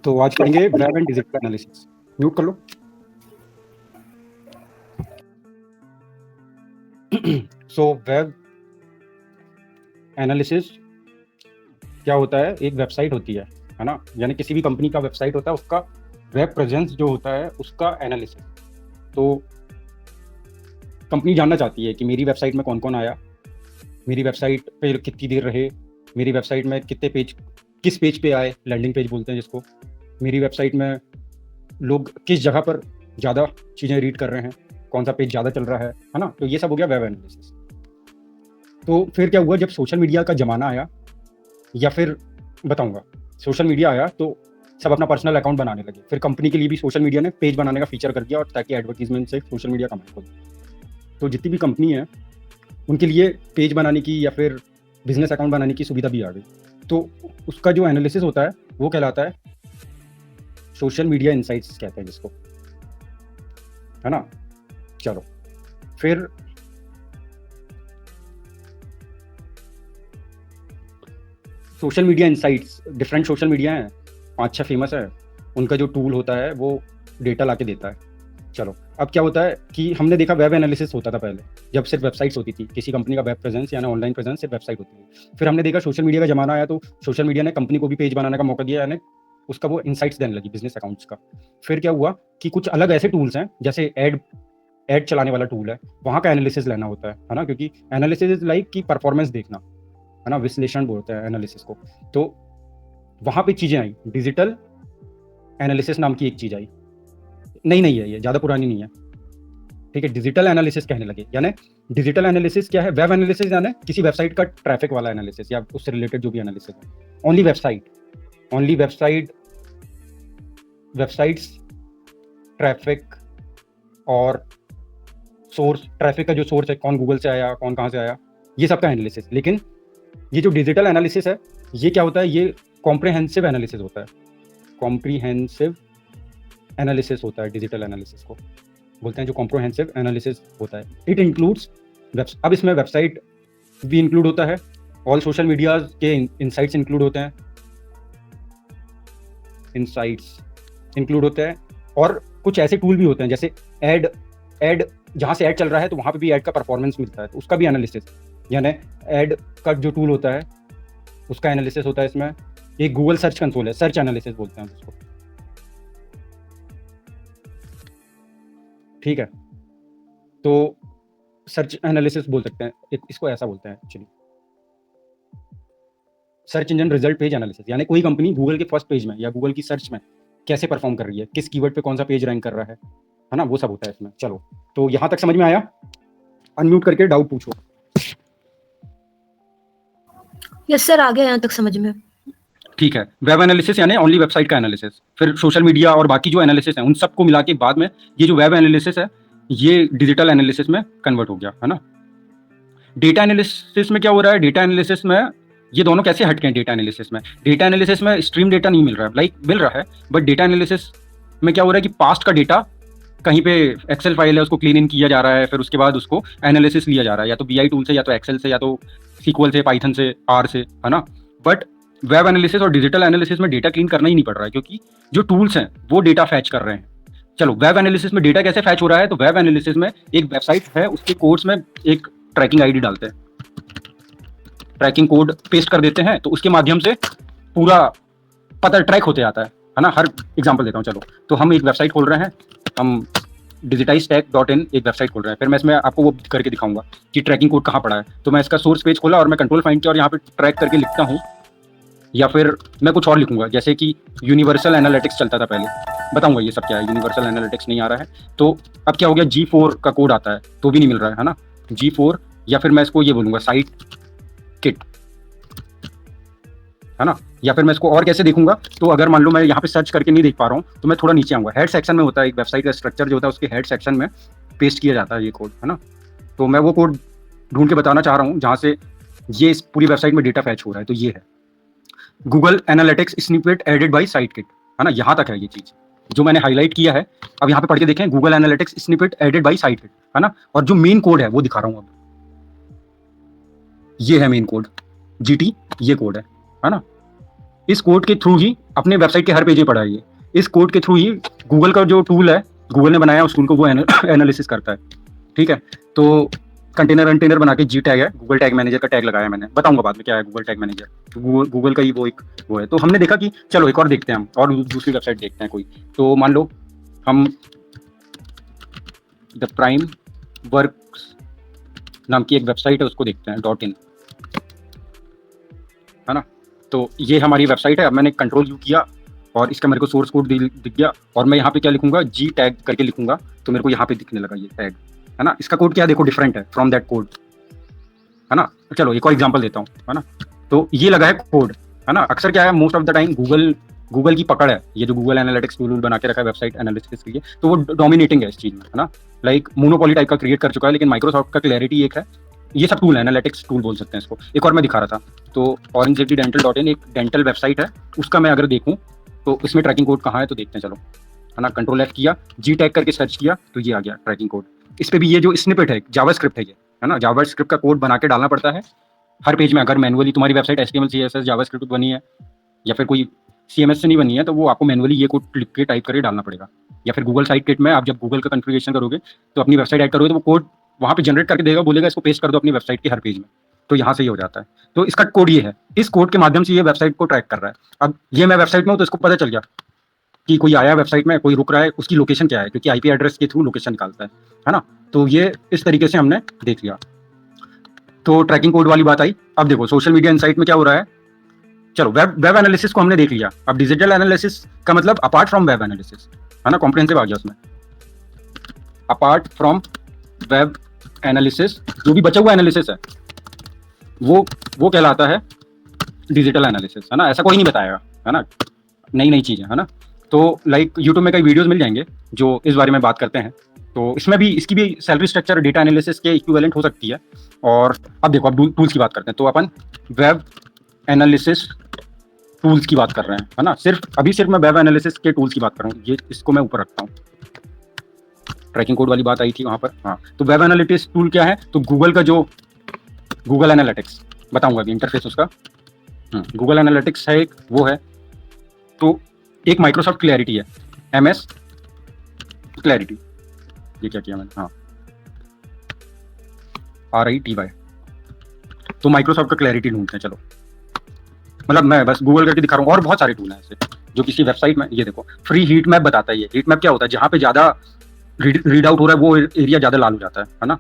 तो आज करेंगे web and digital analysis. Mute कर लो। सो वेब एनालिसिस क्या होता है? एक वेबसाइट होती है ना, यानी किसी भी कंपनी का वेबसाइट होता है, उसका वेब प्रेजेंस जो होता है उसका एनालिसिस। तो कंपनी जानना चाहती है कि मेरी वेबसाइट में कौन कौन आया, मेरी वेबसाइट पे कितनी देर रहे, मेरी वेबसाइट में कितने पेज, किस पेज पे आए, लैंडिंग पेज बोलते हैं जिसको, मेरी वेबसाइट में लोग किस जगह पर ज़्यादा चीज़ें रीड कर रहे हैं, कौन सा पेज ज़्यादा चल रहा है ना। तो ये सब हो गया वेब एनालिसिस। तो फिर क्या हुआ, जब सोशल मीडिया का ज़माना आया, या फिर बताऊंगा, सोशल मीडिया आया तो सब अपना पर्सनल अकाउंट बनाने लगे। फिर कंपनी के लिए भी सोशल मीडिया ने पेज बनाने का फीचर कर दिया, और ताकि एडवर्टीजमेंट से सोशल मीडिया कमाए खुद। तो जितनी भी कंपनी है उनके लिए पेज बनाने की या फिर बिजनेस अकाउंट बनाने की सुविधा भी आ गई। तो उसका जो एनालिसिस होता है वो कहलाता है सोशल मीडिया इंसाइट्स कहते हैं जिसको, है ना। चलो फिर social media insights, different social media हैं, 5-6 फेमस है। उनका जो टूल होता है वो डेटा ला के देता है। चलो अब क्या होता है कि हमने देखा वेब एनालिसिस होता था पहले, जब सिर्फ वेबसाइट्स होती थी, किसी कंपनी का वेब प्रेजेंस यानी ऑनलाइन प्रेजेंस सिर्फ वेबसाइट होती थी। फिर हमने देखा सोशल मीडिया का जमाना आया, तो सोशल मीडिया ने कंपनी को भी पेज बनाने का मौका दिया, यानी उसका वो इंसाइट्स देने लगी बिजनेस अकाउंट्स का। फिर क्या हुआ कि कुछ अलग ऐसे टूल्स हैं, जैसे एड चलाने वाला टूल है, वहाँ का एनालिसिस लेना होता है ना, क्योंकि एनालिसिस इज लाइक कि परफॉर्मेंस देखना, है ना, विश्लेषण बोलते हैं एनालिसिस को। तो वहाँ पे चीज़ें आई, डिजिटल एनालिसिस नाम की एक चीज़ आई, नहीं है, ये ज़्यादा पुरानी नहीं है, ठीक है। डिजिटल एनालिसिस कहने लगे, यानी डिजिटल एनालिसिस क्या है? वेब एनालिसिस यानी किसी वेबसाइट का ट्रैफिक वाला एनालिसिस या उससे रिलेटेड जो भी एनालिसिस है। ओनली वेबसाइट्स ट्रैफिक और सोर्स, ट्रैफिक का जो सोर्स है, कौन गूगल से आया, कौन कहाँ से आया, ये सब का एनालिसिस। लेकिन ये जो डिजिटल एनालिसिस है, ये क्या होता है? ये कॉम्प्रिहेंसिव एनालिसिस होता है, कॉम्प्रिहेंसिव एनालिसिस होता है। डिजिटल एनालिसिस को बोलते हैं जो कॉम्प्रिहेंसिव एनालिसिस होता है। इट इंक्लूड्स अब इसमें वेबसाइट भी इंक्लूड होता है, ऑल सोशल मीडिया के इनसाइट्स इंक्लूड होते हैं, और कुछ ऐसे टूल भी होते हैं जैसे एड जहाँ से ऐड चल रहा है तो वहाँ पे भी ऐड का परफॉर्मेंस मिलता है, तो उसका भी एनालिसिस, यानी ऐड का जो टूल होता है उसका एनालिसिस होता है इसमें। एक गूगल सर्च कंसोल है, सर्च एनालिसिस बोलते हैं उसको, ठीक है। तो सर्च एनालिसिस बोल सकते हैं इसको, ऐसा बोलते हैं actually, search engine result page analysis, यानी कोई कंपनी गूगल के फर्स्ट पेज में या गूगल की सर्च में कैसे परफॉर्म कर रही है, किस कीवर्ड पे कौन सा पेज रैंक कर रहा है ना, वो सब होता है इसमें। चलो तो यहाँ तक समझ में आया? अनम्यूट करके डाउट पूछो। यस सर, आ गया यहाँ तक समझ में। ठीक है, वेब एनालिसिस यानी ओनली वेबसाइट का एनालिसिस। फिर सोशल मीडिया और बाकी जो एनालिसिस है उन सबको मिला के बाद में ये जो वेब एनालिसिस है ये डिजिटल एनालिसिस में कन्वर्ट हो गया, है ना। डेटा एनालिसिस में क्या हो रहा है? डेटा एनालिसिस में ये दोनों कैसे हटके हैं? डेटा एनालिसिस में स्ट्रीम डेटा नहीं मिल रहा है, मिल रहा है, बट डेटा एनालिसिस में क्या हो रहा है कि पास्ट का डेटा कहीं पे एक्सेल फाइल है, उसको क्लीन इन किया जा रहा है, फिर उसके बाद उसको एनालिसिस लिया जा रहा है, या तो BI टूल से, या तो एक्सेल से, या तो SQL से, पाइथन से, R से, है ना। बट वेब एनालिसिस और डिजिटल एनालिसिस में डेटा क्लीन करना ही नहीं पड़ रहा है, क्योंकि जो टूल्स हैं वो डेटा फैच कर रहे हैं। चलो वेब एनालिसिस में डेटा कैसे फैच हो रहा है? तो वेब एनालिसिस में एक वेबसाइट है, उसके कोड्स में एक ट्रैकिंग ID डालते हैं, ट्रैकिंग कोड पेस्ट कर देते हैं, तो उसके माध्यम से पूरा पता ट्रैक होते आता है ना। हर एग्जांपल देता हूँ। चलो तो हम एक वेबसाइट खोल रहे हैं, हम digitiztech.in एक वेबसाइट खोल रहे हैं, फिर मैं इसमें आपको वो करके दिखाऊंगा कि ट्रैकिंग कोड कहाँ पड़ा है। तो मैं इसका सोर्स पेज खोला और मैं कंट्रोल फाइंड किया और यहाँ पे ट्रैक करके लिखता हूँ, या फिर मैं कुछ और लिखूंगा, जैसे कि यूनिवर्सल एनालिटिक्स चलता था पहले, बताऊंगा ये सब क्या है। यूनिवर्सल एनालिटिक्स नहीं आ रहा है, तो अब क्या हो गया, G4 का कोड आता है तो भी नहीं मिल रहा है ना, G4, या फिर मैं इसको ये बोलूंगा साइट किट, है ना। या फिर मैं इसको और कैसे देखूंगा, तो अगर मान लो मैं यहाँ पे सर्च करके नहीं देख पा रहा हूँ तो मैं थोड़ा नीचे आऊंगा, हेड सेक्शन में होता है एक वेबसाइट का स्ट्रक्चर जो होता है, उसके हेड सेक्शन में पेस्ट किया जाता है ये कोड, है ना। तो मैं वो कोड ढूंढ के बताना चाह रहा हूँ जहाँ से ये इस पूरी वेबसाइट में डेटा फैच हो रहा है। तो ये है Google analytics snippet added by Site Kit, है ना। यहाँ तक है ये चीज जो मैंने हाईलाइट किया है। अब यहाँ पे पढ़ के देखें, Google analytics snippet added by Site Kit, है ना। और जो मेन कोड है वो दिखा रहा हूँ अब, ये है मेन कोड, GT, ये कोड है ना। इस कोड के थ्रू ही अपने वेबसाइट के हर पेज पे पड़ा है ये। इस कोड के थ्रू ही गूगल का जो टूल है, गूगल ने बनाया उस टूल को वो एनालिसिस करता है, ठीक है। तो कंटेनर बना के जी टैग है, गूगल टैग मैनेजर का टैग लगाया मैंने, बताऊंगा बाद में क्या है गूगल टैग मैनेजर। तो गूगल का ही वो एक वो है। तो हमने देखा कि चलो एक और देखते हैं हम, और दूसरी वेबसाइट देखते हैं कोई। तो मान लो हम द प्राइम वर्क्स नाम की एक वेबसाइट है, उसको देखते हैं, .in, है ना। तो ये हमारी वेबसाइट है। अब मैंने कंट्रोल यू किया और इसका मेरे को सोर्स कोड दिख गया, और मैं यहाँ पे क्या लिखूंगा, जी टैग करके लिखूंगा, तो मेरे को यहाँ पे दिखने लगा ये टैग, है ना। इसका कोड क्या देखो डिफरेंट है फ्रॉम दैट कोड, है ना। चलो एक और एग्जांपल देता हूँ, है ना। तो ये लगा है कोड, है ना। अक्सर क्या है, most of the time Google की पकड़ है, ये जो गूगल एनालिटिक्स टूल बना के रखा है वेबसाइट एनालिसिस के लिए, तो वो डोमिनेटिंग है इस चीज में, है ना। लाइक मोनोपोली टाइप का क्रिएट कर चुका है। लेकिन माइक्रोसॉफ्ट का क्लैरिटी एक है, ये सब टूल है, एनालिटिक्स टूल बोल सकते हैं इसको। एक और मैं दिखा रहा था, तो ऑरेंज सिटी डेंटल.in एक डेंटल वेबसाइट है, उसका मैं अगर देखूँ तो इसमें ट्रैकिंग कोड कहाँ है, तो देखते हैं चलो, है ना। कंट्रोल F किया, जी टैग करके सर्च किया, तो ये आ गया ट्रैकिंग कोड। इस पे भी ये जो स्निपेट है, जावास्क्रिप्ट है ये, है ना। जावास्क्रिप्ट का कोड बना के डालना पड़ता है हर पेज में। अगर मैनुअली तुम्हारी वेबसाइट HTML CSS जावास्क्रिप्ट बनी है, या फिर कोई CMS से नहीं बनी है, तो वो आपको मैनुअली ये कोड लिख के टाइप करके डालना पड़ेगा। या फिर गूगल साइट किट में आप जब गूगल का कॉन्फ़िगरेशन करोगे, तो अपनी वेबसाइट ऐड करोगे, तो वो कोड वहाँ पे जनरेट करके देगा, बोलेगा इसको पेस्ट कर दो अपनी वेबसाइट के हर पेज में, तो यहाँ से ये हो जाता है। तो इसका कोड ये है, इस कोड के माध्यम से ये वेबसाइट को ट्रैक कर रहा है। अब ये मैं वेबसाइट में हूँ, तो इसको पता चल गया कि कोई आया वेबसाइट में, कोई रुक रहा है, उसकी लोकेशन क्या है, क्योंकि IP एड्रेस के थ्रू लोकेशन निकालता है ना। तो ये इस तरीके से हमने देख लिया। तो ट्रैकिंग कोड वाली बात आई। अब देखो सोशल मीडिया इनसाइट में क्या हो रहा है। चलो वेब एनालिसिस को हमने देख लिया। अब डिजिटल एनालिसिस का मतलब अपार्ट फ्रॉम वेब एनालिसिस, है ना, कॉम्प्रिहेंसिव आ गया उसमें। अपार्ट फ्रॉम वेब एनालिसिस जो भी बचा हुआ एनालिसिस है, वो कहलाता है डिजिटल एनालिसिस, है ना। ऐसा कोई नहीं बताएगा, है ना, नई चीजें, है ना। तो लाइक यूट्यूब में कई वीडियोस मिल जाएंगे जो इस बारे में बात करते हैं। तो इसमें भी इसकी भी सैलरी स्ट्रक्चर डेटा एनालिसिस के इक्विवेलेंट हो सकती है। और अब देखो, अब टूल्स की बात करते हैं। तो अपन वेब एनालिसिस टूल्स की बात कर रहे हैं, है ना। सिर्फ मैं वेब एनालिसिस के टूल्स की बात कर रहा हूँ। ये इसको मैं ऊपर रखता हूँ। ट्रैकिंग कोड वाली बात आई थी वहां पर, हाँ। तो वेब एनालिटिक्स टूल क्या है, तो गूगल का जो गूगल एनालिटिक्स बताऊंगा अभी इंटरफेस उसका। गूगल एनालिटिक्स है एक, वो है। तो एक माइक्रोसॉफ्ट क्लैरिटी है, MS क्लैरिटी। ये क्या किया मैंने, हाँ, RITY। तो माइक्रोसॉफ्ट का क्लैरिटी ढूंढते हैं, चलो। मतलब मैं बस गूगल करके दिखा रहा हूँ, और बहुत सारे टूल हैं ऐसे जो किसी वेबसाइट में। ये देखो, फ्री हीट मैप बताता है। ये हीट मैप क्या होता है, जहां पे ज्यादा रीड आउट हो रहा है वो एरिया ज्यादा लाल हो जाता है ना।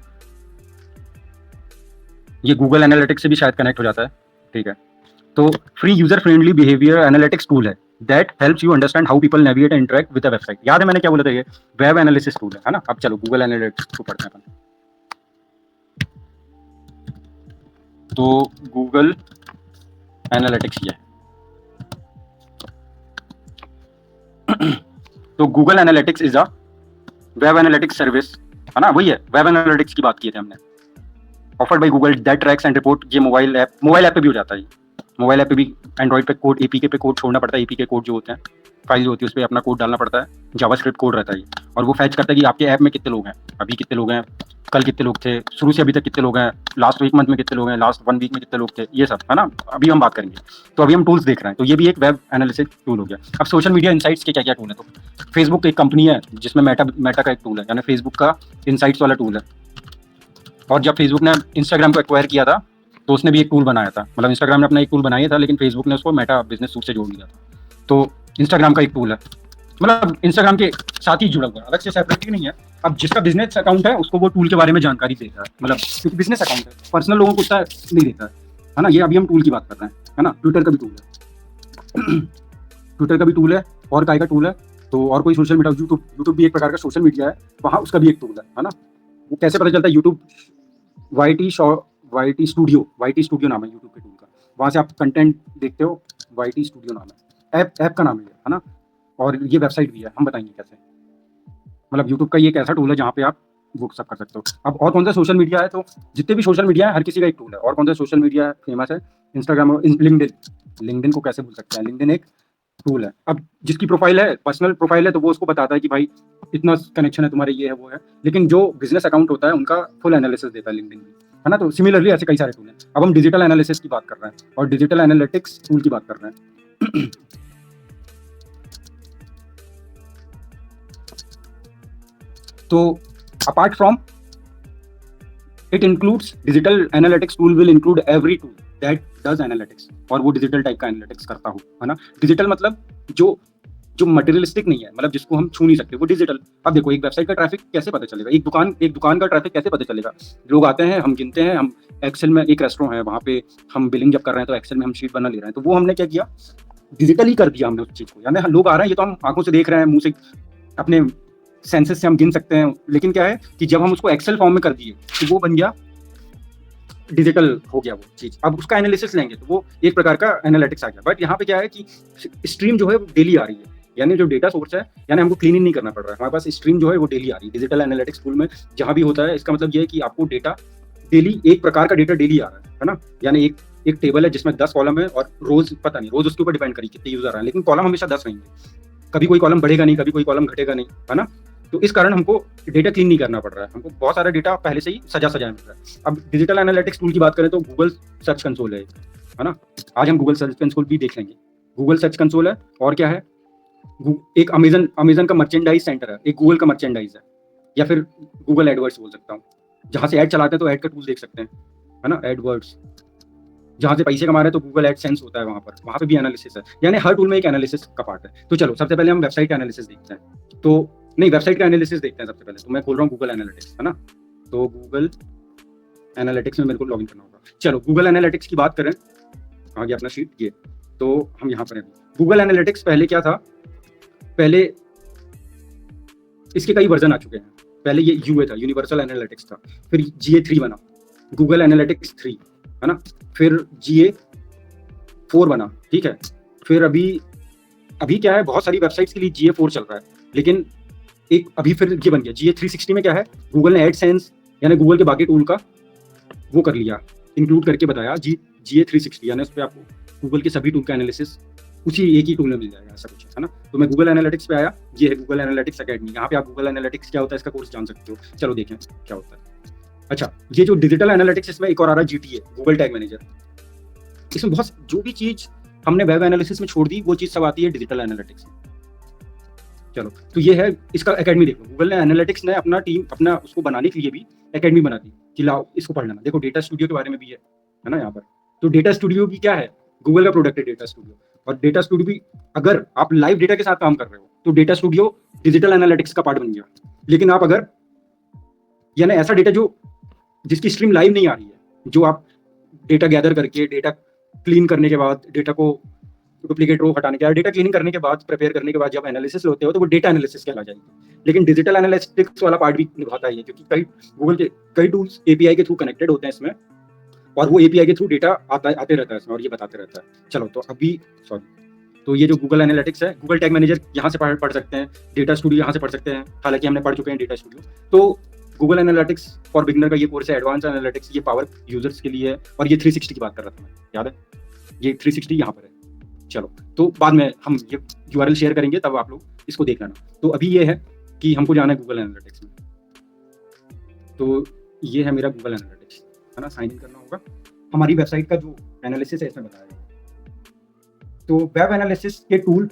ये गूगल एनालिटिक्स से भी शायद कनेक्ट हो जाता है, ठीक है। तो free user friendly behaviour analytics tool है that helps you understand how people navigate and interact with a website. याद है मैंने क्या बोला था, ये वेब एनालिसिस टूल है ना। अब चलो गूगल एनालिटिक्स को पढ़ते हैं अपन। तो गूगल एनालिटिक्स ये है। तो Google analytics is a web analytics service, है ना। वही है, वेब एनालिटिक्स की बात की थी हमने। Offered by Google that tracks and report. ये मोबाइल ऐप पे भी हो जाता है। मोबाइल ऐप पे भी एंड्रॉइड पे कोड APK पे कोड छोड़ना पड़ता है। APK कोड जो होते हैं, फाइल जो होती है, उस पर अपना कोड डालना पड़ता है। जावास्क्रिप्ट कोड रहता है ये, और वो फैच करता है कि आपके ऐप में कितने लोग हैं, अभी कितने लोग हैं, कल कितने लोग थे, शुरू से अभी तक कितने लोग हैं, लास्ट एक मंथ में कितने लोग हैं, लास्ट 1 वीक में कितने लोग थे, ये सब, है ना। अभी हम बात करेंगे। तो अभी हम टूल्स देख रहे हैं। तो ये भी एक वेब एनालिसिस टूल हो गया। अब सोशल मीडिया इनसाइट्स के क्या क्या टूल है। तो फेसबुक एक कंपनी है जिसमें मेटा का एक टूल है, यानी फेसबुक का इनसाइट्स वाला टूल है। और जब फेसबुक ने इंस्टाग्राम को एक्वायर किया था, तो उसने भी एक टूल बनाया था। मतलब इंस्टाग्राम ने अपना एक टूल बनाया था, लेकिन फेसबुक ने उसको मेटा बिजनेस सूट से जोड़ दिया था। तो इंस्टाग्राम का एक टूल है, मतलब इंस्टाग्राम के साथ ही जुड़ा हुआ है, अलग से सेपरेटली नहीं है। अब जिसका बिजनेस अकाउंट है उसको वो टूल के बारे में जानकारी देता है, मतलब क्योंकि बिजनेस अकाउंट है, पर्सनल लोगों को उतना नहीं देता है ना। ये अभी हम टूल की बात कर रहे हैं, है ना। ट्विटर का भी टूल है। ट्विटर का भी टूल है, और काय का टूल है। तो और कोई सोशल मीडिया, यूट्यूब भी एक प्रकार का सोशल मीडिया है, वहाँ उसका भी एक टूल है ना। वो कैसे पता चलता है, यूट्यूब YT स्टूडियो नाम है यूट्यूब के टूल का। वहाँ से आप कंटेंट देखते हो, YT स्टूडियो नाम है। ऐप का नाम है ना। और ये वेबसाइट भी है, हम बताएंगे कैसे। मतलब यूट्यूब का ये एक ऐसा टूल है जहाँ पे आप वो सब कर सकते हो। अब और कौन सा सोशल मीडिया है, तो जितने भी सोशल मीडिया है हर किसी का एक टूल है। और कौन सा सोशल मीडिया फेमस है, इंस्टाग्राम और लिंक्डइन को कैसे भूल सकते हैं। लिंक्डइन एक टूल है। अब जिसकी प्रोफाइल है, पर्सनल प्रोफाइल है, तो वो उसको बताता है कि भाई इतना कनेक्शन है तुम्हारे, ये है वो है। लेकिन जो बिजनेस अकाउंट होता है उनका फुल एनालिसिस देता है लिंक्डइन भी, है ना। तो सिमिलरली ऐसे कई सारे टूल हैं। अब हम डिजिटल एनालिसिस की बात कर रहे हैं और डिजिटल एनालिटिक्स टूल की बात कर रहे हैं। तो apart from it includes digital analytics tool will include every tool that does analytics, और वो डिजिटल टाइप का एनालिटिक्स करता हो, है ना। डिजिटल मतलब जो जो मटेरियलिस्टिक नहीं है, मतलब जिसको हम छू नहीं सकते, वो डिजिटल। अब देखो, एक वेबसाइट का ट्रैफिक कैसे पता चलेगा, एक दुकान का ट्रैफिक कैसे पता चलेगा। लोग आते हैं, हम गिनते हैं, हम एक्सेल में, एक रेस्टोरेंट है वहाँ पे हम बिलिंग जब कर रहे हैं तो एक्सेल में हम शीट बना ले रहे हैं, तो वो हमने क्या किया, डिजिटली कर दिया हमने उस चीज को। यानी लोग आ रहे हैं, ये तो हम आंखों से देख रहे हैं, मुंह से, अपने सेंसेस से हम गिन सकते हैं, लेकिन क्या है कि जब हम उसको एक्सेल फॉर्म में कर दिए तो वो बन गया डिजिटल, हो गया वो चीज। अब उसका एनालिसिस लेंगे तो वो एक प्रकार का एनालिटिक्स आ गया। बट यहाँ पे क्या है कि स्ट्रीम जो है वो डेली आ रही है, यानी जो डेटा सोर्स है, यानी हमको क्लीन नहीं करना पड़ रहा है, हमारे पास स्ट्रीम जो है वो डेली आ रही है। डिजिटल एनालिटिक्स टूल में जहां भी होता है, इसका मतलब ये है कि आपको डेटा डेली, एक प्रकार का डेटा डेली आ रहा है ना। यानी एक टेबल है जिसमें 10 कॉलम है, और रोज पता नहीं, रोज उसके ऊपर डिपेंड करी कितने यूजर आए, लेकिन कॉलम हमेशा 10 रहेंगे, कभी कोई कॉलम बढ़ेगा नहीं, कभी कोई कॉलम घटेगा नहीं, है ना। तो इस कारण हमको डेटा क्लीन नहीं करना पड़ रहा है, हमको बहुत सारा डेटा पहले से ही सजा मिल रहा है। अब डिजिटल एनालिटिक्स टूल की बात करें तो गूगल सर्च कंसोल है ना। आज हम गूगल सर्च कंसोल भी देख लेंगे। गूगल सर्च कंसोल है, और क्या है, एक अमेजन का मर्चेंडाइज सेंटर है, एक गूगल का मर्चेंडाइज है, या फिर गूगल एडवर्ड्स बोल सकता हूँ, जहाँ से ऐड चलाते हैं तो ऐड का टूल देख सकते हैं, है ना। एडवर्ड्स जहाँ से पैसे कमा रहे हैं तो गूगल एडसेंस होता है, वहाँ पे भी एनालिसिस है। यानी हर टूल में एक एनालिसिस का पार्ट है। तो चलो सबसे पहले हम वेबसाइट का एनालिसिस देखते हैं। तो नहीं, वेबसाइट का एनालिसिस देखते हैं सबसे पहले। तो मैं खोल रहा हूँ गूगल एनालिटिक्स, है ना। तो गूगल एनालिटिक्स में मेरे को लॉगिन करना होगा। चलो गूगल एनालिटिक्स की बात करें, आ गया अपना शीट ये, तो हम यहाँ पर हैं। गूगल एनालिटिक्स पहले क्या था, पहले इसके कई वर्जन आ चुके हैं। पहले ये यूए था, यूनिवर्सल एनालिटिक्स था, फिर GA3 बना, गूगल एनालिटिक्स 3, है ना। फिर GA4 बना, ठीक है। फिर अभी क्या है, बहुत सारी वेबसाइट्स के लिए GA4 चल रहा है, लेकिन एक अभी फिर ये बन गया GA360 में। क्या है, गूगल ने एडसेंस यानी गूगल के बाकी टूल का वो कर लिया, इंक्लूड करके बताया GA360, यानी उस पर आपको गूगल के सभी टूल का एनालिसिस उसी एक ही टूल में मिल जाएगा, ऐसा कुछ है ना। तो मैं गूगल एनालिटिक्स पे आया, ये है गूगल एनालिटिक्स एकेडमी। यहाँ पे आप गूगल एनालिटिक्स क्या होता है इसका कोर्स जान सकते हो। चलो देखें क्या होता है। अच्छा, ये जो डिजिटल एनालिटिक्स, इसमें एक और आ रहा है GTA, गूगल टैग मैनेजर। इसमें बहुत जो भी चीज हमने वेब एनालिसिस में छोड़ दी, वो चीज सब आती है डिजिटल एनालिटिक्स में। चलो, तो ये है इसका एकेडमी। देखो, गूगल ने एनालिटिक्स ने अपना उसको बनाने के लिए भी एकेडमी बना दी कि लाओ इसको पढ़ लेना। देखो, डेटा स्टूडियो के बारे में भी है ना यहाँ पर। तो डेटा स्टूडियो भी क्या है, गूगल का प्रोडक्ट है डेटा स्टूडियो। और डेटा स्टूडियो भी, अगर आप लाइव डेटा के साथ काम कर रहे हो तो डेटा स्टूडियो डिजिटल एनालिटिक्स का पार्ट बन गया। लेकिन आप अगर, यानी ऐसा डेटा जो जिसकी स्ट्रीम लाइव नहीं आ रही है, जो आप डेटा गैदर करके, डेटा क्लीन करने के बाद, डेटा को डुप्लीकेट रो हटाने के बाद, डेटा क्लीनिंग करने के बाद, प्रिपेयर करने के बाद जब एनालिसिस होते हो तो वो डेटा एनालिसिस कहला जाएगी। लेकिन डिजिटल एनालिटिक्स वाला पार्ट भी निभाता है, क्योंकि गूगल के कई टूल्स API के थ्रू कनेक्टेड होते हैं इसमें, और वो API के थ्रू डेटा आते रहता है इसमें, और ये बताते रहता है। चलो, तो अभी तो ये जो गूगल एनालिटिक्स है, गूगल टैग मैनेजर यहाँ से पढ़ सकते हैं, डेटा स्टूडियो यहाँ से पढ़ सकते हैं, हालांकि हमने पढ़ चुके हैं डेटा स्टूडियो। तो गूगल एनालिटिक्स फॉर बिगनर का ये कोर्स है, एडवांस एनालिटिक्स, ये पावर यूजर्स के लिए है। और ये 360 की बात कर रहा था मैं, याद है, ये 360 यहाँ पर है। चलो, तो बाद में हम ये URL शेयर करेंगे, तब आप लोग इसको देख लेना। तो अभी ये है कि हमको जाना है गूगल एनालिटिक्स में। तो ये है मेरा गूगल एनालिटिक्स, है ना। साइन इन करना होगा। हमारी वेबसाइट का जो एनालिसिस है इसमें बताया गया। तो वेब एनालिसिस के टूल,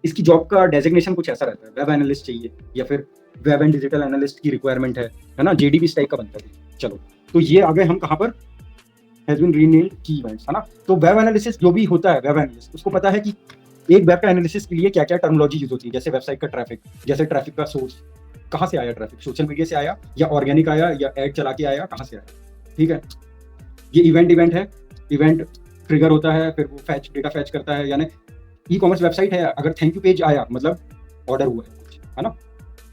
इसकी जॉब का डेजिग्नेशन कुछ ऐसा रहता है, वेब एनालिस्ट चाहिए, या फिर वेब एंड डिजिटल एनालिस्ट की रिक्वायरमेंट है ना। JD भी इस टाइप का बनता है। चलो, तो ये आ गए हम कहाँ पर, हैज बीन रीनेम्ड की इवेंट्स, है ना। तो वेब एनालिसिस जो भी होता है, वेब एनालिस्ट उसको पता है कि एक वेब का एनालिसिस के लिए क्या क्या टर्मिनोलॉजी यूज होती है। जैसे वेबसाइट का ट्रैफिक, जैसे ट्रैफिक का सोर्स, कहाँ से आया ट्रैफिक, सोशल मीडिया से आया या ऑर्गेनिक आया या एड चला के आया, कहाँ से आया, ठीक है। ये इवेंट है, इवेंट ट्रिगर होता है, फिर वो डेटा फैच करता है। यानी ई-कॉमर्स वेबसाइट है, अगर थैंक यू पेज आया मतलब ऑर्डर हुआ है कुछ, है ना।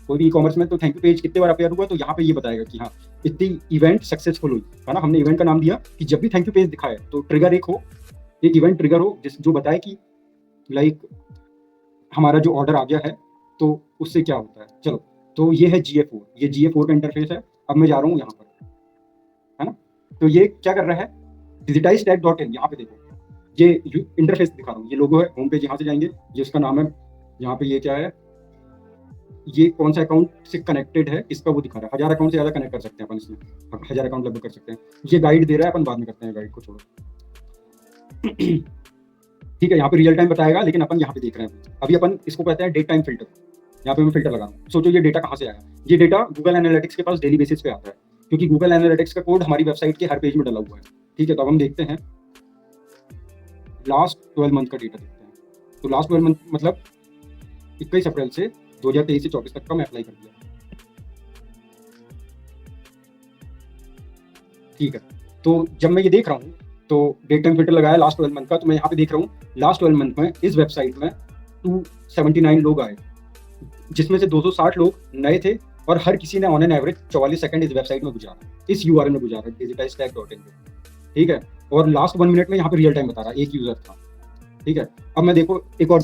कोई भी ई-कॉमर्स में तो थैंक यू पेज कितने बार अपीयर हुआ, तो यहाँ पे ये बताएगा कि हाँ इतनी इवेंट सक्सेसफुल हुई, है ना। हमने इवेंट का नाम दिया कि जब भी थैंक यू पेज दिखाए तो ट्रिगर एक इवेंट ट्रिगर हो जो बताए कि लाइक हमारा जो ऑर्डर आ गया है तो उससे क्या होता है। चलो, तो ये है GA4, ये GA4 का इंटरफेस है। अब मैं जा रहा हूँ यहाँ पर, है ना। तो ये क्या कर रहा है, digitized-tag.in, यहाँ पे देखो, ये इंटरफेस दिखा रहा हूँ, ये लोगो है, होम पेज, यहाँ से जाएंगे, ये उसका नाम है, यहाँ पे ये क्या है, ये कौन सा अकाउंट से कनेक्टेड है इसका वो दिखा रहा है। 1000 अकाउंट से ज्यादा कनेक्ट कर सकते हैं अपन इसमें, 1000 अकाउंट लगभग कर सकते हैं। ये गाइड दे रहा है, अपन बाद में करते हैं गाइड को, छोड़ो। ठीक है, यहाँ पे रियल टाइम बताएगा, लेकिन अपन यहाँ पे देख रहे हैं अभी अपन इसको कहते हैं डेट टाइम फिल्टर। यहाँ पे मैं फिल्टर लगा रहा हूँ। सोचो ये डेटा कहाँ से आया। ये डेटा गूगल एनालिटिक्स के पास डेली बेसिस पे आता है, क्योंकि गूगल एनालिटिक्स का कोड हमारी वेबसाइट के हर पेज में डला हुआ है। ठीक है, तो अब हम देखते हैं लास्ट 12 मंथ का डेटा देखते हैं। तो लास्ट 12 मंथ मतलब 21 अप्रैल से 2023 से 24 तक का मैं अप्लाई कर दिया। ठीक है, तो जब मैं ये देख रहा हूँ तो डेट टाइम फिल्टर लगाया लास्ट 12 मंथ का, तो मैं यहाँ पे देख रहा हूँ लास्ट 12 मंथ में इस वेबसाइट में 279 लोग आए, जिसमें से 260 लोग नए थे और हर किसी ने ऑन एन एवरेज 44 सेकंड इस वेबसाइट में गुजारा, इस यूआरएल में गुजारा, digitiztech.in पे। ठीक है, और लास्ट 1 मिनट में यहाँ पे रियल टाइम बता रहा, एक यूजर था। ठीक है, अब मैं देखो एक और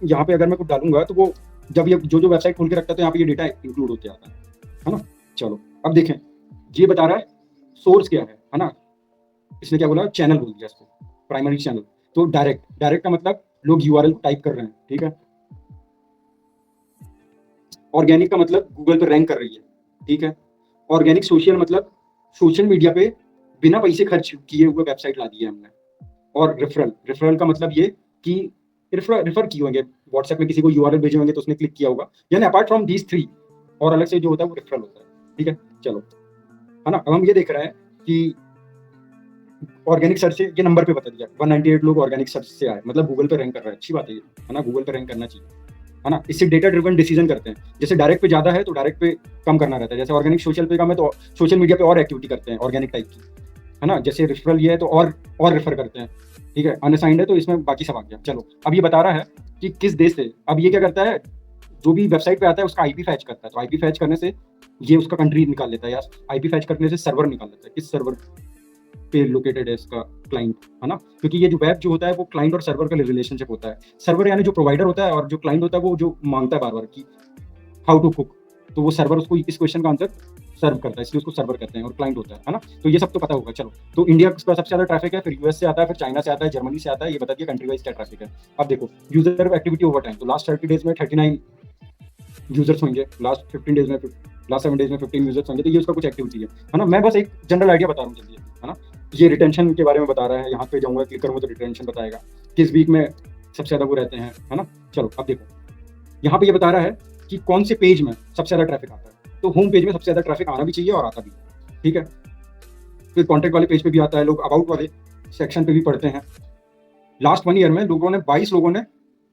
यहाँ पे अगर मैं कुछ डालूंगा तो वो जब ये जो वेबसाइट खोल के रखता है तो यहाँ पे ये डेटा इंक्लूड होते आता है ना। चलो अब देखें, ये बता रहा है सोर्स क्या है ना। इसने क्या बोला, चैनल बोल दिया इसको, प्राइमरी चैनल। तो डायरेक्ट का मतलब लोग यूआरएल को टाइप कर रहे हैं। ठीक है, ऑर्गेनिक का मतलब गूगल पे रैंक कर रही है। ठीक है, ऑर्गेनिक सोशल मतलब सोशल मीडिया पे बिना पैसे खर्च किए हुए वेबसाइट ला दी है हमने। और रेफरल का मतलब ये कि रेफर किए होंगे, व्हाट्सएप में किसी को यूआरएल भेजे होंगे तो उसने क्लिक किया होगा, यानी अपार्ट फ्रॉम दीज 3 और अलग से जो होता है वो रेफरल होता है। ठीक है, चलो है ना। अब हम ये देख रहे हैं कि ऑर्गेनिक सर्च से ये नंबर पे बता दिया 198 लोग ऑर्गेनिक सर्च से आए, मतलब गूगल पे रैंक कर रहा है। अच्छी बात है ना, गूगल पे रैंक करना चाहिए, है ना। इससे डेटा ड्रिवन डिसीजन करते हैं। जैसे डायरेक्ट पे ज्यादा है तो डायरेक्ट पे कम करना रहता है, जैसे ऑर्गेनिक सोशल पे कम है तो सोशल मीडिया पे और एक्टिविटी करते हैं ऑर्गेनिक टाइप की, है ना। जैसे रेफरल ये है तो और रेफर करते हैं। ठीक है, अनअसाइंड है तो इसमें बाकी सब आ गया। चलो अब ये बता रहा है कि किस देश से। अब ये क्या करता है, जो भी वेबसाइट पे आता है उसका आईपी फैच करता है, तो आईपी फैच करने से ये उसका कंट्री निकाल लेता है, या आईपी फैच करने से सर्वर निकाल लेता है, किस सर्वर पे लोकेटेड है इसका क्लाइंट, है ना। क्योंकि ये जो वेब जो होता है वो क्लाइंट और सर्वर का रिलेशनशिप होता है। सर्वर यानी जो प्रोवाइडर होता है और जो क्लाइंट होता है वो जो मांगता है बार बार कि हाउ टू कुक, तो वो सर्वर उसको इस क्वेश्चन का आंसर सर्व करता है, इसलिए उसको सर्वर करते हैं, और क्लाइंट होता है ना। तो ये सब तो पता होगा। चलो, तो इंडिया का सबसे ज्यादा ट्रैफिक है, फिर यूएस से आता है, फिर चाइना से आता है, जर्मनी से आता है। ये बता दिया कंट्री वाइज क्या ट्रैफिक है। अब देखो यूजर एक्टिविटी ओवर टाइम, तो लास्ट 30 डेज में 39 यूजर्स होंगे, लास्ट 15 डेज में लास्ट 7 डेज में 15 यूजर्स होंगे, तो ये उसका कुछ एक्टिविटी है ना। मैं बस एक जनरल आइडिया बता रहा हूँ जल्दी, है ना। ये रिटेंशन के बारे में बता रहा है, यहाँ पे जाऊंगा क्लिक करूंगा तो रिटेंशन बताएगा किस वीक में सबसे ज्यादा वो रहते हैं, है ना। चलो अब देखो, यहाँ पे ये बता रहा है कि कौन से पेज में सबसे ज्यादा ट्रैफिक आता है। तो होम पेज में सबसे ज्यादा ट्रैफिक आना भी चाहिए और आता भी। ठीक है, फिर कॉन्टैक्ट वाले पेज पे भी आता है, लोग अबाउट वाले सेक्शन पे भी पढ़ते हैं। लास्ट 1 ईयर में लोगों ने 22 लोगों ने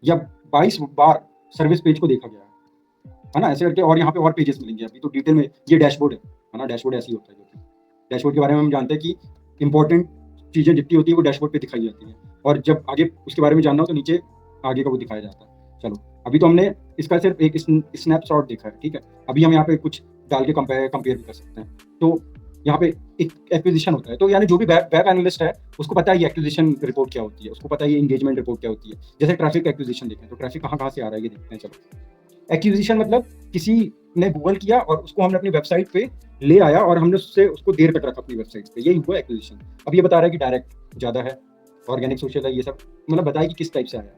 या 22 बार सर्विस पेज को देखा गया है ना, ऐसे करके। और यहाँ पे और पेजेस मिलेंगे अभी तो डिटेल में। ये डैशबोर्ड है ना, डैशबोर्ड ऐसे ही होता है। डैशबोर्ड के बारे में हम जानते हैं कि इंपॉर्टेंट चीजें जितनी होती है वो डैशबोर्ड पे दिखाई जाती है, और जब आगे उसके बारे में जानना हो तो नीचे आगे का वो दिखाया जाता है। चलो अभी तो हमने इसका सिर्फ एक स्नैपशॉट देखा है। ठीक है, अभी हम यहाँ पे कुछ डाल के कंपेयर भी कर सकते हैं। तो यहाँ पे एक एक्विजिशन होता है, तो यानी जो भी वेब एनालिस्ट है उसको पता है ये एक्विजिशन रिपोर्ट क्या होती है, उसको पता है ये एंगेजमेंट रिपोर्ट क्या होती है। जैसे ट्रैफिक एक्विजिशन देखें तो ट्रैफिक कहाँ से आ रहा है ये देखते हैं। चलो, एक्विजिशन मतलब किसी ने गूगल किया और उसको हमने अपनी वेबसाइट पे ले आया और हमने उसको देर तक रखा अपनी वेबसाइट पे, यही हुआ एक्विजिशन। अब ये बता रहा है कि डायरेक्ट ज्यादा है, ऑर्गेनिक सोशल है, ये सब मतलब बताया कि किस टाइप से आया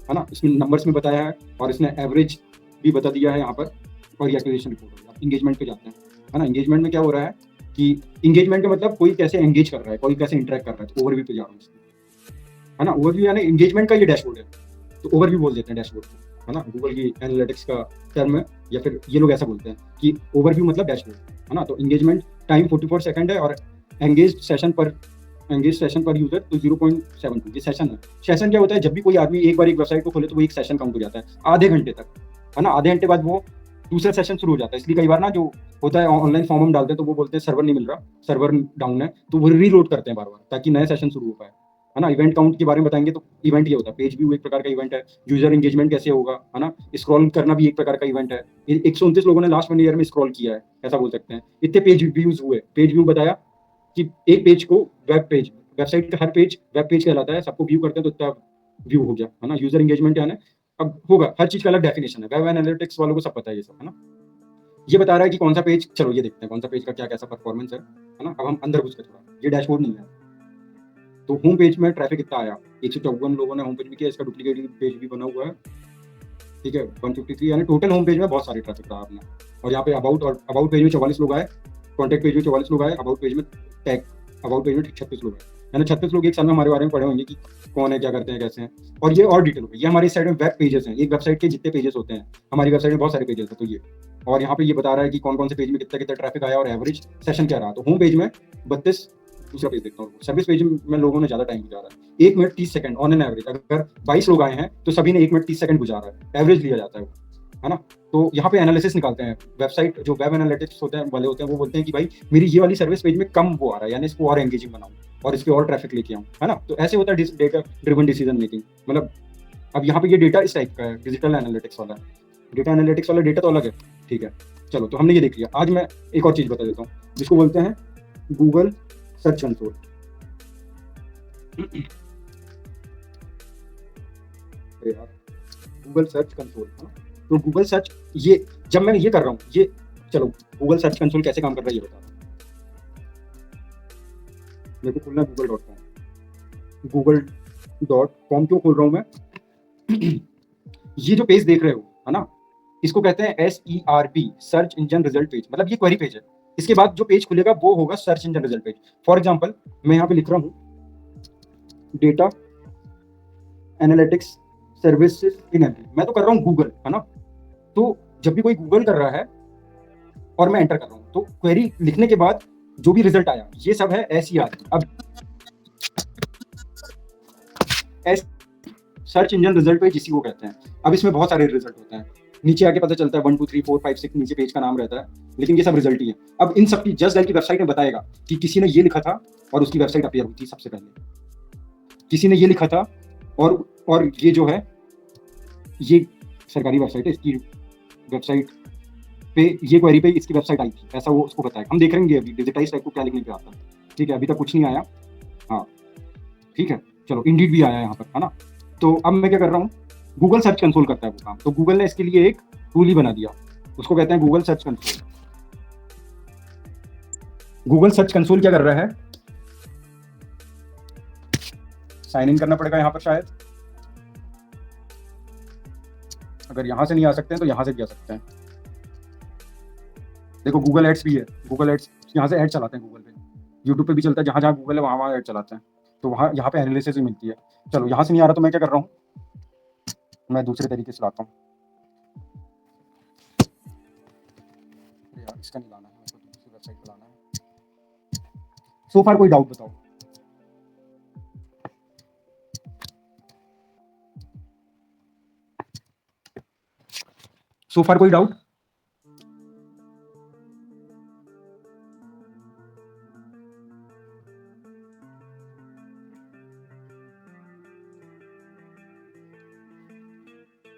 है ना। इसमें नंबर्स में बताया है और इसने एवरेज भी बता दिया है यहाँ पर, और ये एक्विजिशन रिपोर्ट हो गया। इंगेजमेंट पे जाते हैं, है ना। इंगेजमेंट में क्या हो रहा है कि इंगेजमेंट का मतलब कोई कैसे एंगेज कर रहा है, कोई कैसे इंटरेक्ट कर रहा है। तो ओवरव्यू पे जा रहा हूँ, है ना। ओवरव्यू यानी इंगेजमेंट का ये डैशबोर्ड है, तो ओवरव्यू बोल देते हैं डैशबोर्ड को, है ना। गूगल की एनालिटिक्स का टर्म है, या फिर ये लोग ऐसा बोलते हैं कि ओवरव्यू मतलब डैशबोर्ड, है ना। तो इंगेजमेंट टाइम 44 सेकंड है, और एंगेज सेशन पर यूजर तो 0.72 ये सेशन है। सेशन क्या होता है, जब भी कोई आदमी एक बार एक वेबसाइट को खोले तो वो एक सेशन काउंट हो जाता है आधे घंटे तक, है ना। आधे घंटे बाद वो दूसरा सेशन शुरू हो जाता है। इसलिए कई बार ना जो होता है ऑनलाइन फॉर्म हम डालते हैं तो वो बोलते हैं सर्वर नहीं मिल रहा, सर्वर डाउन है, तो वो रीलोड करते हैं बार बार ताकि नया सेशन शुरू हो पाए, है ना। इवेंट काउंट के बारे में बताएंगे तो इवेंट ये होता है, पेज व्यू एक प्रकार का इवेंट है, यूजर एंगेजमेंट कैसे होगा, है ना। स्क्रॉल करना भी एक प्रकार का इवेंट है। 129 लोगों ने लास्ट 1 ईयर में स्क्रॉल किया है, ऐसा बोल सकते हैं। इतने पेज व्यूज हुए। पेज व्यू बताया कि एक पेज को वेबसाइट का हर पेज वेब पेज कहलाता है, सबको व्यू करते हैं तो इतना व्यू हो गया, है ना। यूजर एंगेजमेंट यानी अब होगा, हर चीज का अलग डेफिनेशन है, वेब एनालिटिक्स वालों को सब पता है ये सब, है ना। ये बता रहा है कि कौन सा पेज, चलो ये देखते हैं कौन सा पेज का क्या कैसा परफॉर्मेंस है ना। अब हम अंदर घुस के थोड़ा, ये डैशबोर्ड नहीं है। तो होम पेज में ट्रैफिक कितना आया, 154 लोगों ने होम पेज भी किया, इसका डुप्लीकेट पेज भी बना हुआ है। ठीक है, 153 यानी टोटल होम पेज में बहुत सारी ट्रैफिक रहा आपने। और यहाँ पे अबाउट पेज में 44 लोग आए, कॉन्टैक्ट पेज में 44 लोग आए, अबाउट पेज में 36 लोग आए, यानी 36 लोग एक साल में हमारे बारे में पढ़े होंगे कि कौन है, क्या करते हैं, कैसे हैं। और ये और डिटेल हो गई। ये हमारी साइड में वेब पेजेस हैं, एक वेबसाइट के जितने पेजेस होते हैं, हमारी वेबसाइट में बहुत सारे पेजेस हैं, तो ये और यहाँ पे ये बता रहा है कि कौन कौन से पेज में कितना कितना ट्रैफिक आया और एवरेज सेशन क्या रहा। तो होम पेज में 32, दूसरा पेज देखता हूँ, सर्विस पेज में लोगों ने ज्यादा टाइम गुजारा है, 1 minute 30 second on an average. अगर 22 लोग आए हैं तो सभी ने 1 मिनट 30 सेकंड गुजारा है, एवरेज लिया जाता है ना। तो यहाँ पे एनालिसिस निकालते हैं। वेबसाइट जो वेब एनालिटिक्स होते हैं वाले होते हैं, वो बोलते हैं कि भाई मेरी ये वाली सर्विस पेज में कम वो आ रहा है, यानी इसको और एंगेजिंग बनाऊं और इस पे और ट्रैफिक लेके आऊं, है ना। तो ऐसे होता है डेटा ड्रिवन डिसीजन मेकिंग। मतलब अब यहाँ पे ये डेटा इस टाइप का है, डिजिटल एनालिटिक्स वाला। डेटा एनालिटिक्स वाला डेटा तो अलग है, ठीक है। चलो, तो हमने ये देख लिया। आज मैं एक और चीज बता देता हूँ, जिसको बोलते हैं गूगल सर्च कंसोल। अरे यार, गूगल सर्च कंसोल, है ना। तो गूगल सर्च, ये जब मैं ये कर रहा हूँ, ये चलो गूगल सर्च कंसोल कैसे काम कर रहा है ये बता रहा हूँ। मेरे को खोलना है google.com क्यों खोल रहा हूँ मैं? ये जो पेज देख रहे हो, है ना, इसको कहते हैं SERP, search engine result page. मतलब ये क्वेरी पेज है। इसके बाद जो पेज खुलेगा वो होगा search engine result page. For example, मैं यहाँ पे लिख रहा हूँ data analytics services in MP. मैं तो कर रहा हूँ गूगल, है ना। तो जब भी कोई गूगल कर रहा है और मैं एंटर कर रहा हूँ, तो क्वेरी लिखने के बाद जो भी रिजल्ट आया, ये सब है SERP। अब सर्च इंजन रिजल्ट पेज इसी को कहते हैं। अब इसमें बहुत सारे रिजल्ट होते हैं, नीचे आके पता चलता है 1 2 3 4 5 6 नीचे पेज का नाम रहता है, लेकिन ये सब रिजल्ट ही है। अब इन सब की जस्ट डायल की वेबसाइट में बताएगा कि किसी ने ये लिखा था और उसकी वेबसाइट अपीयर हुई थी सबसे पहले, किसी ने ये लिखा था और ये जो है ये सरकारी वेबसाइट है, इसकी वेबसाइट पे ये क्वेरी पे इसकी वेबसाइट आई थी, ऐसा वो उसको बताएगा। हम देखेंगे अभी डिजिटाइज टाइप को क्या लिखने पे आता है, ठीक है। अभी तक कुछ नहीं आया, हाँ ठीक है। चलो, इंडीड भी आया यहाँ पर, है ना। तो अब मैं क्या कर रहा हूँ, गूगल सर्च कंसोल करता है वो काम। तो गूगल ने इसके लिए एक टूल ही बना दिया, उसको कहते हैं Google search console. Google search console क्या कर रहा है, साइन इन करना पड़ेगा यहाँ पर शायद। अगर यहाँ से नहीं आ सकते हैं तो यहाँ से भी आ सकते हैं। देखो, गूगल एड्स भी है, गूगल एड्स, यहाँ से एड चलाते हैं गूगल पे, यूट्यूब पे भी चलता है, जहाँ जहाँ गूगल है वहाँ वहाँ एड चलाते हैं। तो वहाँ यहाँ पे एनालिसिस भी मिलती है। चलो, यहाँ से नहीं आ रहा तो मैं क्या कर रहा हूँ, मैं दूसरे तरीके से लाता हूँ। यार, इसका नहीं लाना है, तो दूसरी वेबसाइट पे लाना है। सो फार कोई डाउट बताओ। सो फार कोई डाउट?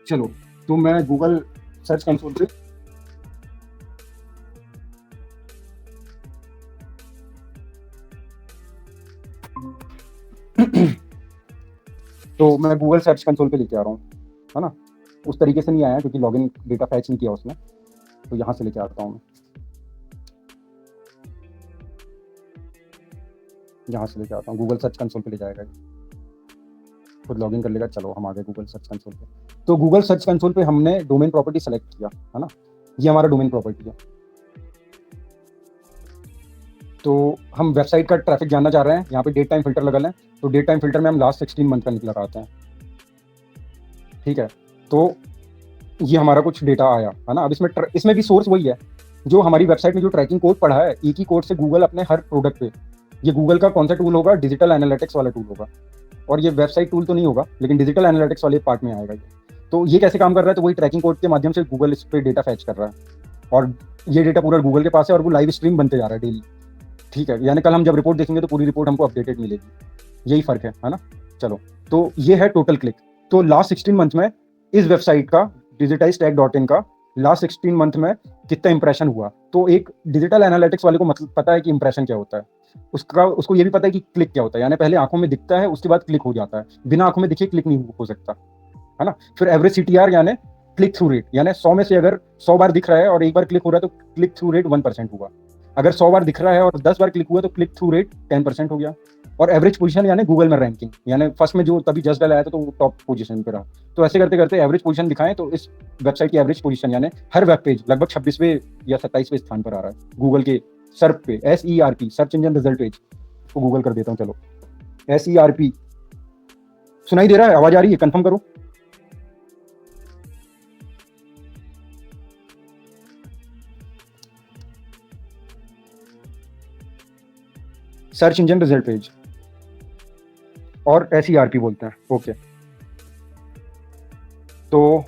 चलो, तो मैं गूगल सर्च कंसोल पे तो मैं गूगल सर्च कंसोल पे लेके आ रहा हूँ, है ना। उस तरीके से नहीं आया क्योंकि लॉगिन डेटा फैच नहीं किया उसने, तो यहाँ से लेके आता हूँ मैं, यहाँ से लेके आता हूँ। गूगल सर्च कंसोल पे ले जाएगा, खुद लॉगिन कर लेगा। चलो, हम आ गए गूगल सर्च कंसोल पे। तो गूगल सर्च कंसोल पे हमने डोमेन प्रॉपर्टी सेलेक्ट किया, है ना। ये हमारा डोमेन प्रॉपर्टी है। तो हम वेबसाइट का ट्रैफिक जानना चाह रहे हैं, यहाँ पे डेट टाइम फिल्टर लगा लें। तो डेट टाइम फिल्टर में हम लास्ट 16 मंथ का लगाते हैं, ठीक है। तो ये हमारा कुछ डेटा आया, है ना। अब इसमें भी सोर्स वही है, जो हमारी वेबसाइट में जो ट्रैकिंग कोड पढ़ा है, एक ही कोड से गूगल अपने हर प्रोडक्ट पे, ये गूगल का कौन सा टूल होगा, डिजिटल एनालिटिक्स वाला टूल होगा। और ये वेबसाइट टूल तो नहीं होगा, लेकिन डिजिटल एनालिटिक्स वाले पार्ट में आएगा ये। तो ये कैसे काम कर रहा है, तो वही ट्रैकिंग कोड के माध्यम से गूगल इस पे डेटा फैच कर रहा है, और ये डेटा पूरा गूगल के पास है, और वो लाइव स्ट्रीम बनते जा रहा है डेली, ठीक है। यानी कल हम जब रिपोर्ट देखेंगे तो पूरी रिपोर्ट हमको अपडेटेड मिलेगी, यही फर्क है ना। चलो, तो ये है टोटल क्लिक। तो लास्ट 16 मंथ में इस वेबसाइट का digitizedtech.in का लास्ट 16 मंथ में कितना इंप्रेशन हुआ। तो एक डिजिटल एनालिटिक्स वाले को मतलब पता है कि इंप्रेशन क्या होता है, उसको ये भी पता है कि क्लिक क्या होता है, यानी पहले आंखों में दिखता है, उसके बाद क्लिक हो जाता है। बिना आंखों में दिखे क्लिक नहीं हो सकता, है ना। फिर एवरेज CTR यानी क्लिक थ्रू रेट, यानी 100 में से अगर 100 बार दिख रहा है और एक बार क्लिक हो रहा है तो क्लिक थ्रू रेट 1% हुआ। अगर 100 बार दिख रहा है और 10 बार क्लिक हुआ तो क्लिक थ्रू रेट 10% हो गया। और एवरेज पोजीशन यानी गूगल में रैंकिंग, यानी फर्स्ट में जो तभी जस्ट डाल आया था तो वो टॉप पोजीशन पे रहा। तो ऐसे करते करते एवरेज पोजीशन दिखाएं, तो इस वेबसाइट की एवरेज पोजीशन यानी हर वेब पेज लगभग 26वें या 27वें स्थान पर आ रहा है गूगल के सर्च पे, SERP, search engine result page को गूगल कर देता हूँ। चलो, SERP सुनाई दे रहा है? आवाज आ रही है? कंफर्म करो। सर्च इंजन रिजल्ट पेज और SERP बोलते हैं। ओके, तो